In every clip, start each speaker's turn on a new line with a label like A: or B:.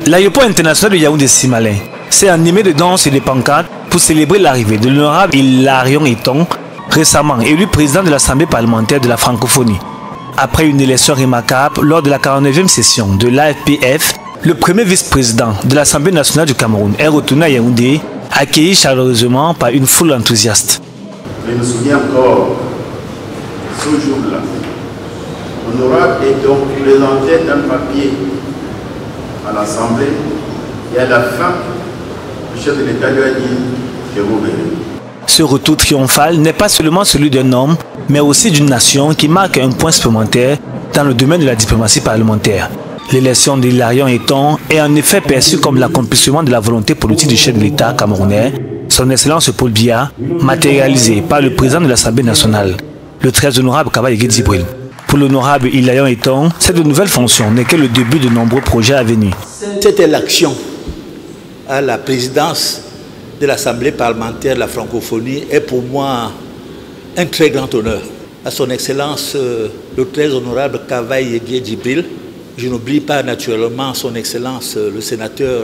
A: L'aéroport international de Yaoundé-Simalin s'est animé de danses et de pancartes pour célébrer l'arrivée de l'honorable Hilarion Iton, récemment élu président de l'Assemblée parlementaire de la francophonie. Après une élection remarquable lors de la 49e session de l'AFPF, le premier vice-président de l'Assemblée nationale du Cameroun est retourné à Yaoundé, accueilli chaleureusement par une foule enthousiaste.
B: Je me souviens encore, ce jour-là, l'honorable est donc présenté d'un papier à l'Assemblée et à la fin, le chef de l'État lui a dit « Je vous verrai ».
A: Ce retour triomphal n'est pas seulement celui d'un homme, mais aussi d'une nation qui marque un point supplémentaire dans le domaine de la diplomatie parlementaire. L'élection d'Hilarion Iton est en effet perçue comme l'accomplissement de la volonté politique du chef de l'État camerounais, son Excellence Paul Biya, matérialisée par le président de l'Assemblée nationale, le très honorable Kaba Yegui Djibril. Pour l'honorable Hilarion Iton, cette nouvelle fonction n'est que le début de nombreux projets à venir.
C: Cette élection à la présidence de l'Assemblée parlementaire de la francophonie est pour moi un très grand honneur. À son Excellence, le très honorable Kaba Yegui Djibril, je n'oublie pas naturellement son Excellence, le sénateur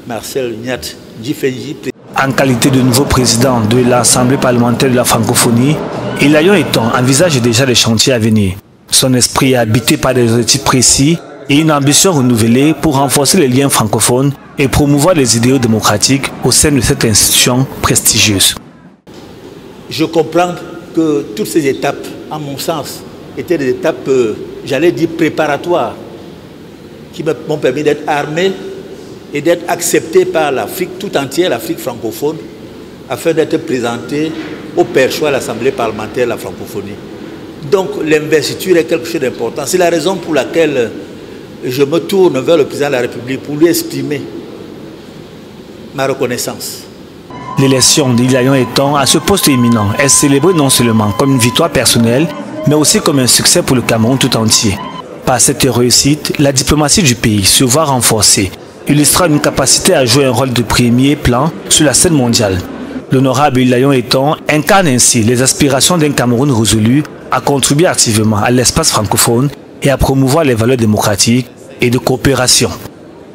C: Marcel Nyat Djifenji.
A: En qualité de nouveau président de l'Assemblée parlementaire de la francophonie, Hilarion Iton envisage déjà les chantiers à venir. Son esprit est habité par des objectifs précis et une ambition renouvelée pour renforcer les liens francophones et promouvoir les idéaux démocratiques au sein de cette institution prestigieuse.
C: Je comprends que toutes ces étapes, à mon sens, étaient des étapes, j'allais dire, préparatoires, qui m'ont permis d'être armé et d'être accepté par l'Afrique tout entière, l'Afrique francophone, afin d'être présenté au perchoir à l'Assemblée parlementaire de la francophonie. Donc l'investiture est quelque chose d'important. C'est la raison pour laquelle je me tourne vers le président de la République pour lui exprimer ma reconnaissance.
A: L'élection d'Hilarion Iton à ce poste éminent est célébrée non seulement comme une victoire personnelle, mais aussi comme un succès pour le Cameroun tout entier. Par cette réussite, la diplomatie du pays se voit renforcée, illustrant une capacité à jouer un rôle de premier plan sur la scène mondiale. L'honorable Hilarion Iton incarne ainsi les aspirations d'un Cameroun résolu à contribuer activement à l'espace francophone et à promouvoir les valeurs démocratiques et de coopération.